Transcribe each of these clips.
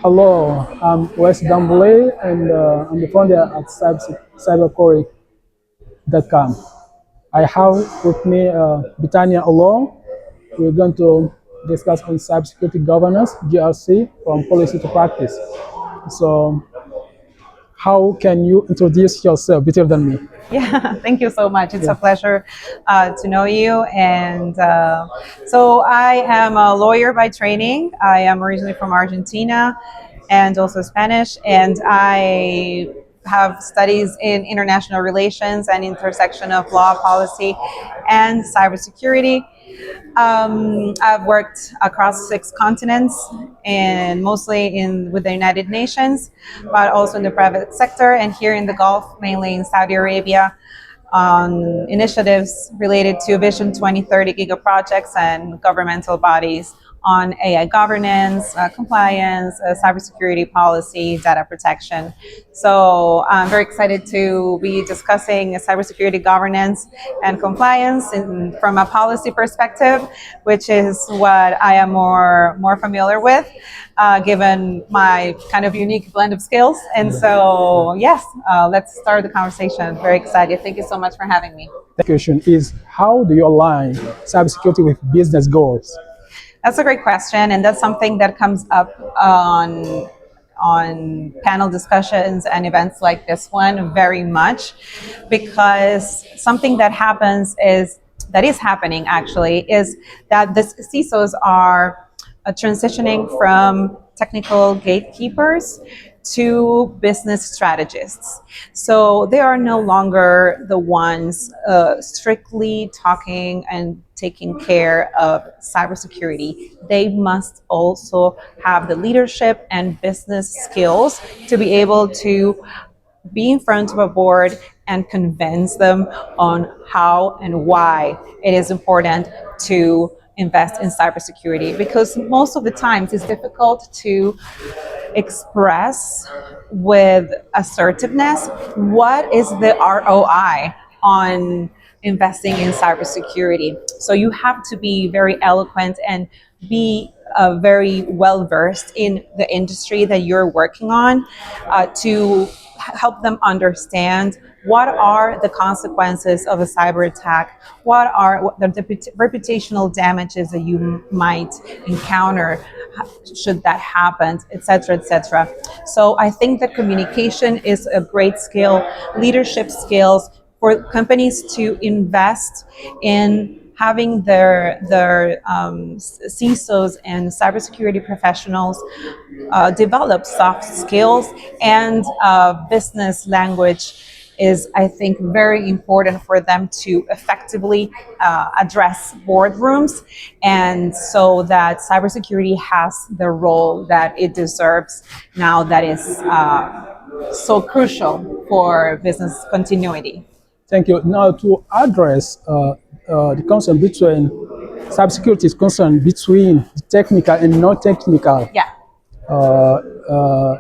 Hello, I'm Ouaissou DEMBELE, and I'm the founder at Cybersecurity.com. I have with me Betania ALLO. We're going to discuss on cybersecurity governance, GRC, from policy to practice. So, how can you introduce yourself better than me? Yeah, thank you so much. It's a pleasure to know you. And so I am a lawyer by training. I am originally from Argentina and also Spanish. And I have studies in international relations and intersection of law, policy, and cybersecurity. I've worked across 6 continents and mostly with the United Nations, but also in the private sector and here in the Gulf, mainly in Saudi Arabia, on initiatives related to Vision 2030 giga projects and governmental bodies on AI governance, compliance, cybersecurity policy, data protection. So I'm very excited to be discussing cybersecurity governance and compliance from a policy perspective, which is what I am more familiar with, given my kind of unique blend of skills. And so, yes, let's start the conversation. Very excited. Thank you so much for having me. The question is, how do you align cybersecurity with business goals? That's a great question, and that's something that comes up on panel discussions and events like this one very much, because something that is happening actually is that the CISOs are transitioning from technical gatekeepers to business strategists. So they are no longer the ones strictly talking and taking care of cybersecurity. They must also have the leadership and business skills to be able to be in front of a board and convince them on how and why it is important to invest in cybersecurity, because most of the times it's difficult to express with assertiveness what is the ROI on investing in cybersecurity. So you have to be very eloquent and be very well versed in the industry that you're working on to help them understand what are the consequences of a cyber attack, what are the reputational damages that you might encounter should that happen, etc., etc. So I think that communication is a great skill, leadership skills for companies to invest in having their CISOs and cybersecurity professionals develop soft skills and business language is, I think, very important for them to effectively address boardrooms, and so that cybersecurity has the role that it deserves now that is so crucial for business continuity. Thank you. Now, to address the concern between cybersecurity is concerned between technical and non-technical Yeah.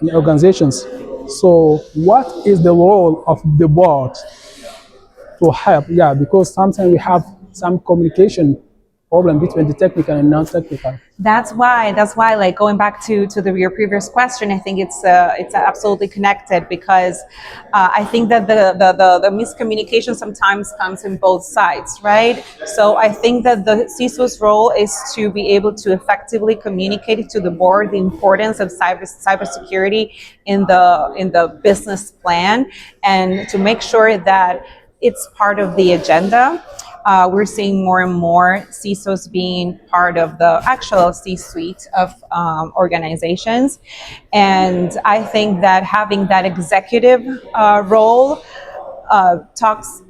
In organizations. So, what is the role of the board to help? Yeah, because sometimes we have some communication problem between the technical and non-technical. That's why, like, going back to your previous question, I think it's absolutely connected, because I think that the miscommunication sometimes comes in both sides, right? So I think that the CISO's role is to be able to effectively communicate to the board the importance of cybersecurity in the business plan, and to make sure that it's part of the agenda. We're seeing more and more CISOs being part of the actual C-suite of organizations. And I think that having that executive role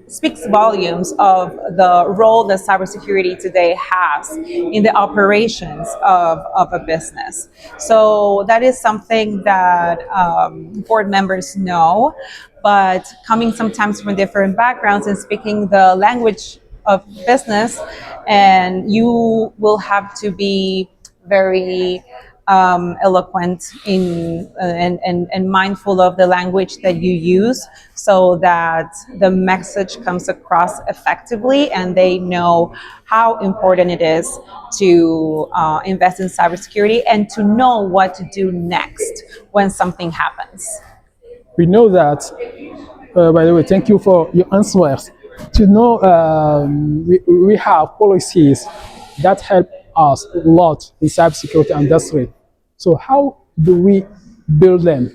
speaks volumes of the role that cybersecurity today has in the operations of a business. So that is something that board members know, but coming sometimes from different backgrounds and speaking the language of business, and you will have to be very eloquent and mindful of the language that you use, so that the message comes across effectively and they know how important it is to invest in cybersecurity and to know what to do next when something happens. We know that. By the way, thank you for your answers. To know, we have policies that help us a lot in cybersecurity industry. So how do we build them?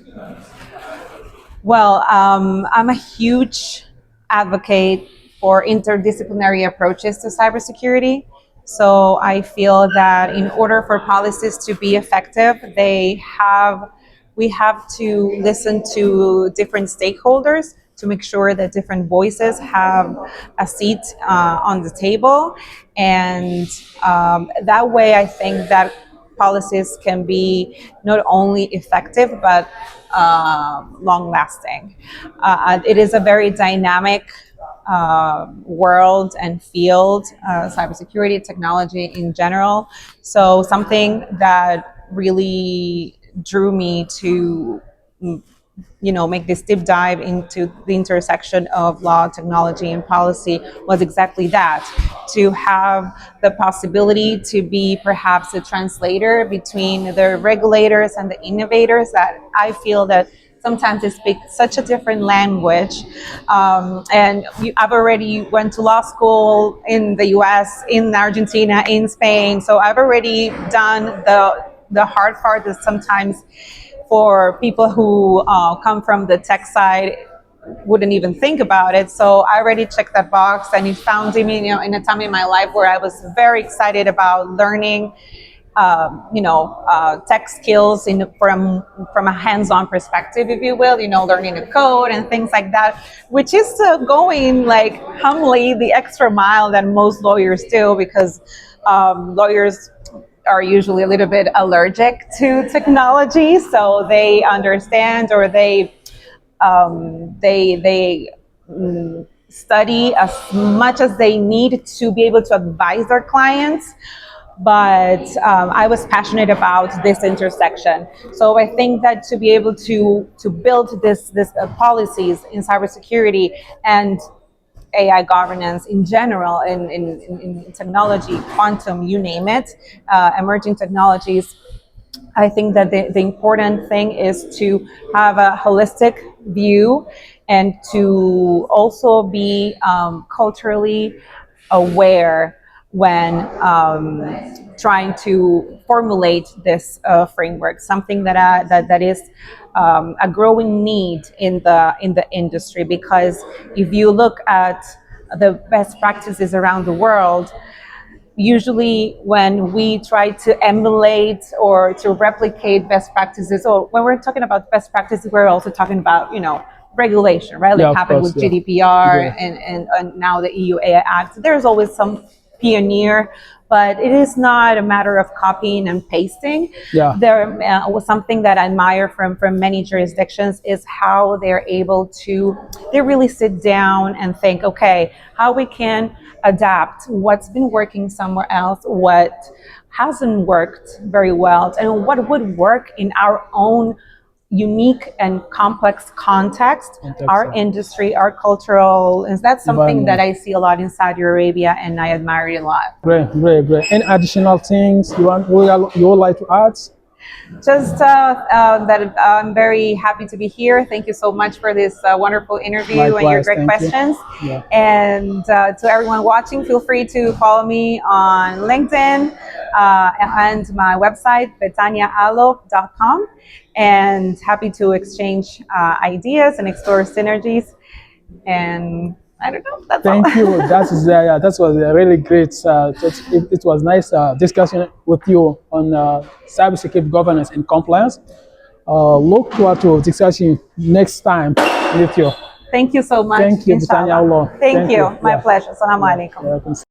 Well, I'm a huge advocate for interdisciplinary approaches to cybersecurity. So I feel that in order for policies to be effective, we have to listen to different stakeholders to make sure that different voices have a seat on the table, and that way I think that policies can be not only effective but long lasting. It is a very dynamic world and field, cybersecurity technology in general. So something that really drew me to make this deep dive into the intersection of law, technology, and policy was exactly that, to have the possibility to be perhaps a translator between the regulators and the innovators, that I feel that sometimes they speak such a different language. I've already went to law school in the US, in Argentina, in Spain, so I've already done the hard part that sometimes for people who come from the tech side wouldn't even think about it. So I already checked that box, and it found me, in a time in my life where I was very excited about learning, tech skills from a hands-on perspective, if you will, learning to code and things like that, which is going like humbly the extra mile that most lawyers do, because lawyers are usually a little bit allergic to technology, so they understand, or they study as much as they need to be able to advise their clients. But I was passionate about this intersection. So I think that to be able to build this policies in cybersecurity and AI governance in general, in technology, quantum, you name it, emerging technologies, I think that the important thing is to have a holistic view and to also be culturally aware when trying to formulate this framework. Something that is a growing need in the industry, because if you look at the best practices around the world, usually when we try to emulate or to replicate best practices, or when we're talking about best practices, we're also talking about regulation, right? Like Yeah, of happened course, with yeah. GDPR Yeah. and now the EU AI Act. There's always some pioneer, but it is not a matter of copying and pasting. Yeah. There was something that I admire from many jurisdictions is how they're able to, they really sit down and think, okay, how we can adapt what's been working somewhere else, what hasn't worked very well, and what would work in our own unique and complex context, our industry, our cultural, and that's something that I see a lot in Saudi Arabia, and I admire it a lot. Great, great, great. Any additional things you would like to add? Just that I'm very happy to be here. Thank you so much for this wonderful interview. Likewise, and your great thank questions. You. Yeah. And to everyone watching, feel free to follow me on LinkedIn and my website, betaniaallo.com. And happy to exchange ideas and explore synergies. And I don't know. That's Thank all. you. That was a really great. It was nice discussion with you on cybersecurity governance and compliance. Look forward to discussing next time with you. Thank you so much. Thank you, Betania ALLO. Thank you. My pleasure. Assalamu alaikum.